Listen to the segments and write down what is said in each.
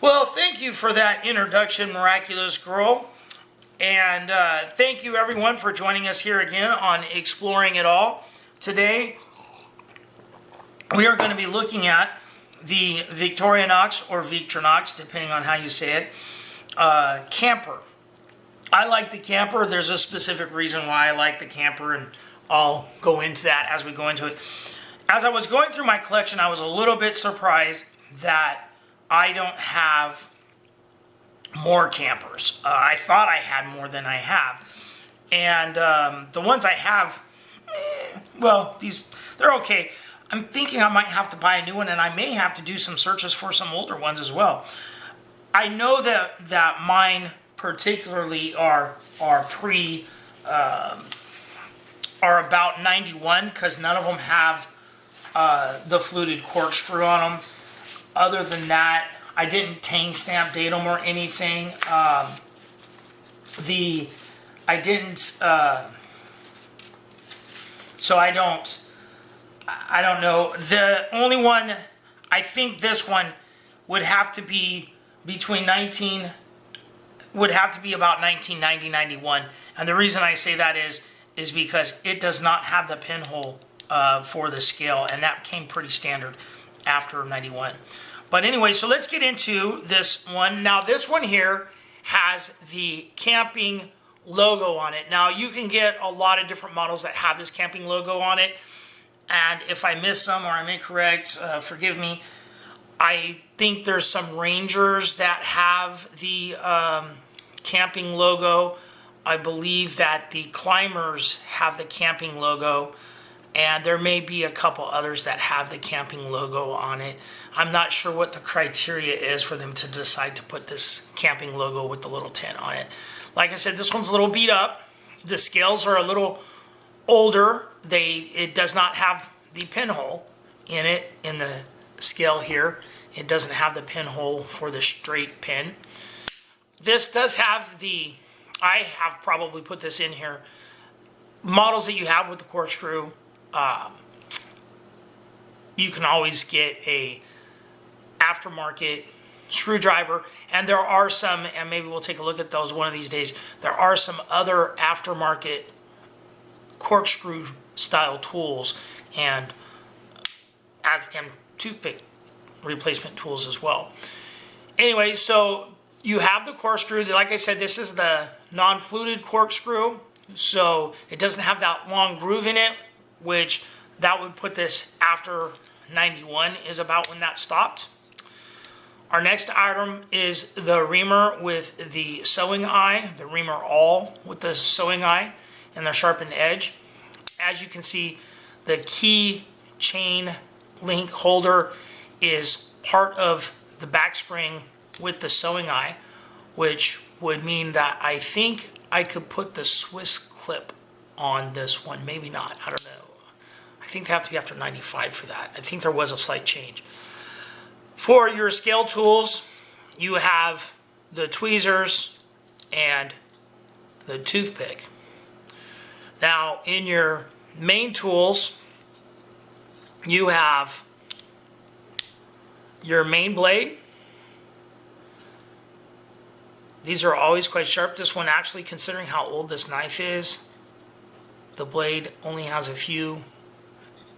Well, thank you for that introduction, Miraculous Girl. And thank you, everyone, for joining us here again on Exploring It All. Today, we are going to be looking at the Victorinox, or Victorinox, depending on how you say it, camper. I like the camper. There's a specific reason why I like the camper, and I'll go into that as we go into it. As I was going through my collection, I was a little bit surprised that I don't have more campers. I thought I had more than I have. And the ones I have, well, they're okay. I'm thinking I might have to buy a new one, and I may have to do some searches for some older ones as well. I know that mine particularly are about 91, because none of them have the fluted corkscrew on them. Other than that, I didn't tang stamp date them or anything. I didn't, so I don't know. The only one, I think this one would have to be would have to be about 1990, 91. And the reason I say that is because it does not have the pinhole for the scale, and that came pretty standard after 91. But anyway, so let's get into this one. Now, this one here has the camping logo on it. Now, you can get a lot of different models that have this camping logo on it. And if I miss some or I'm incorrect, forgive me. I think there's some Rangers that have the camping logo. I believe that the Climbers have the camping logo. And there may be a couple others that have the camping logo on it. I'm not sure what the criteria is for them to decide to put this camping logo with the little tent on it. Like I said, this one's a little beat up. The scales are a little older. It does not have the pinhole in it, in the scale here. It doesn't have the pinhole for the straight pin. This does have I have probably put this in here, models that you have with the corkscrew. You can always get a aftermarket screwdriver, and there are some, and maybe we'll take a look at those one of these days, there are some other aftermarket corkscrew style tools and toothpick replacement tools as well. Anyway, so you have the corkscrew. Like I said, this is the non-fluted corkscrew, so it doesn't have that long groove in it, which that would put this after 91 is about when that stopped. Our next item is the reamer with the sewing eye, the reamer awl with the sewing eye and the sharpened edge. As you can see, the key chain link holder is part of the back spring with the sewing eye, which would mean that I think I could put the Swiss clip on this one. Maybe not, I don't know. I think they have to be after 95 for that. I think there was a slight change. For your scale tools, you have the tweezers and the toothpick. Now, in your main tools, you have your main blade. These are always quite sharp. This one, actually, considering how old this knife is, the blade only has a few.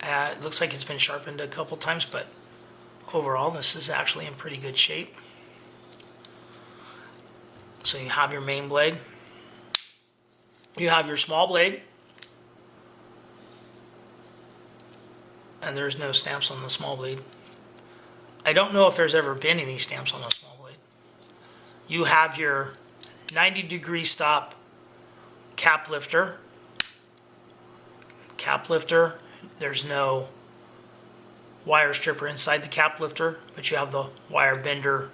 It looks like it's been sharpened a couple times, but overall, this is actually in pretty good shape. So you have your main blade. You have your small blade. And there's no stamps on the small blade. I don't know if there's ever been any stamps on the small blade. You have your 90-degree stop cap lifter. Cap lifter. There's no wire stripper inside the cap lifter, but you have the wire bender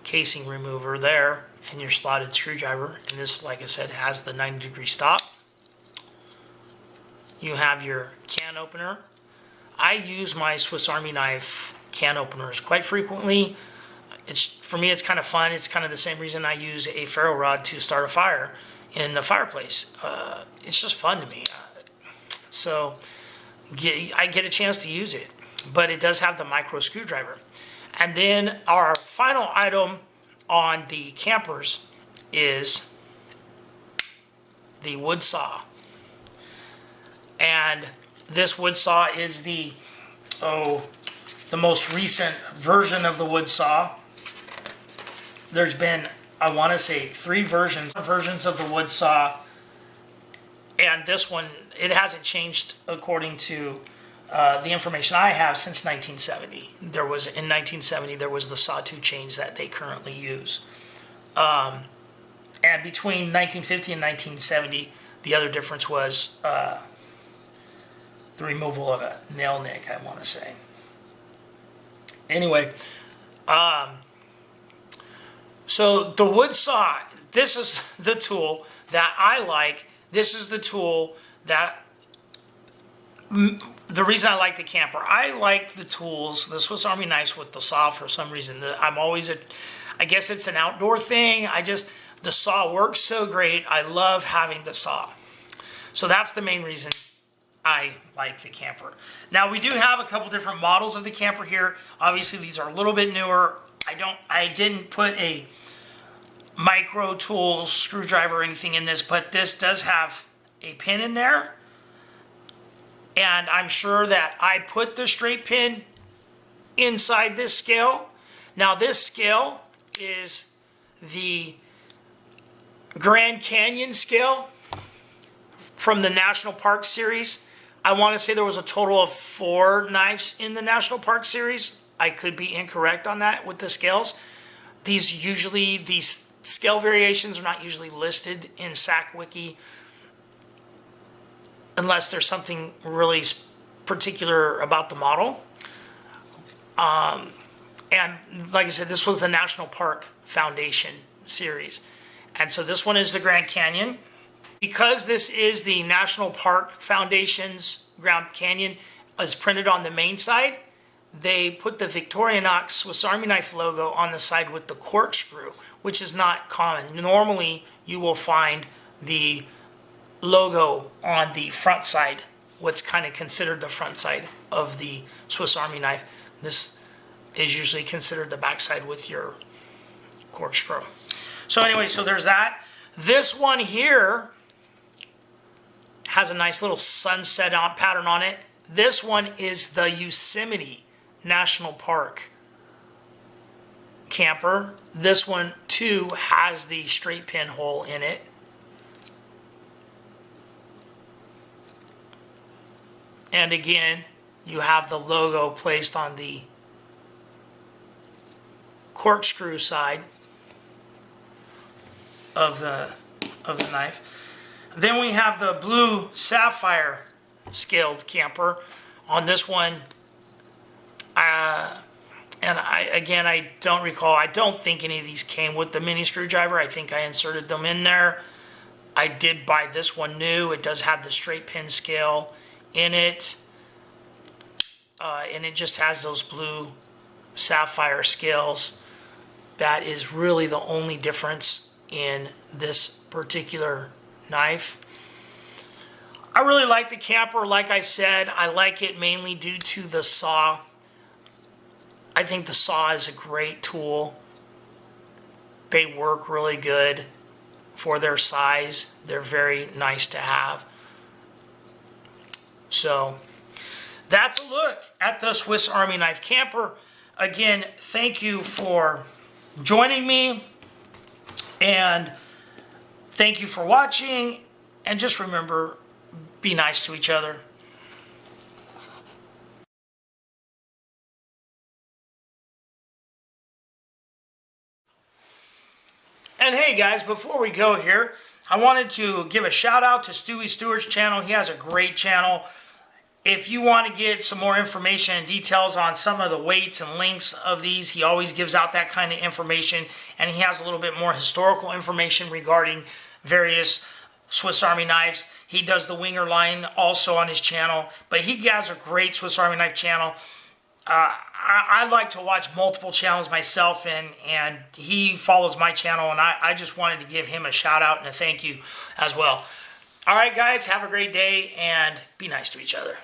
casing remover there and your slotted screwdriver. And this, like I said, has the 90-degree stop. You have your can opener. I use my Swiss Army Knife can openers quite frequently. For me, it's kind of fun. It's kind of the same reason I use a ferro rod to start a fire in the fireplace. It's just fun to me. So I get a chance to use it, but it does have the micro screwdriver. And then our final item on the campers is the wood saw. And this wood saw is the most recent version of the wood saw. There's been, I want to say, 3 versions of the wood saw. And this one, it hasn't changed according to the information I have since 1970. In 1970, there was the sawtooth change that they currently use. And between 1950 and 1970, the other difference was the removal of a nail nick, I want to say. Anyway, so the wood saw, this is the tool that I like. This is the tool that, the reason I like the camper. I like the tools, the Swiss Army knives with the saw for some reason. I'm always, I guess it's an outdoor thing. The saw works so great. I love having the saw. So that's the main reason I like the camper. Now we do have a couple different models of the camper here. Obviously these are a little bit newer. I didn't put a micro tool screwdriver or anything in this, but this does have a pin in there. And I'm sure that I put the straight pin inside this scale. Now this scale is the Grand Canyon scale from the National Park series. I want to say there was a total of 4 knives in the National Park series. I could be incorrect on that with the scales. These scale variations are not usually listed in SACWiki unless there's something really particular about the model. And like I said, this was the National Park Foundation series. And so this one is the Grand Canyon. Because this is the National Park Foundation's Grand Canyon is printed on the main side, they put the Victorinox Swiss Army Knife logo on the side with the corkscrew, which is not common. Normally, you will find the logo on the front side, what's kind of considered the front side of the Swiss Army knife. This is usually considered the back side with your corkscrew. So anyway, so there's that. This one here has a nice little sunset pattern on it. This one is the Yosemite National Park camper. This one too has the straight pin hole in it. And again, you have the logo placed on the corkscrew side of the knife. Then we have the blue sapphire scaled camper. On this one, and I don't recall, I don't think any of these came with the mini screwdriver. I think I inserted them in there. I did buy this one new. It does have the straight pin scale in it. And it just has those blue sapphire scales. That is really the only difference in this particular knife. I really like the camper. Like I said, I like it mainly due to the saw. I think the saw is a great tool. They work really good for their size. They're very nice to have. So that's a look at the Swiss Army Knife camper. Again, thank you for joining me, and thank you for watching, and just remember, be nice to each other. And hey guys, before we go here, I wanted to give a shout out to Stewie Stewart's channel. He has a great channel. If you want to get some more information and details on some of the weights and lengths of these, he always gives out that kind of information. And he has a little bit more historical information regarding various Swiss Army knives. He does the Winger line also on his channel. But he has a great Swiss Army knife channel. I like to watch multiple channels myself, and he follows my channel. And I just wanted to give him a shout out and a thank you as well. All right, guys, have a great day and be nice to each other.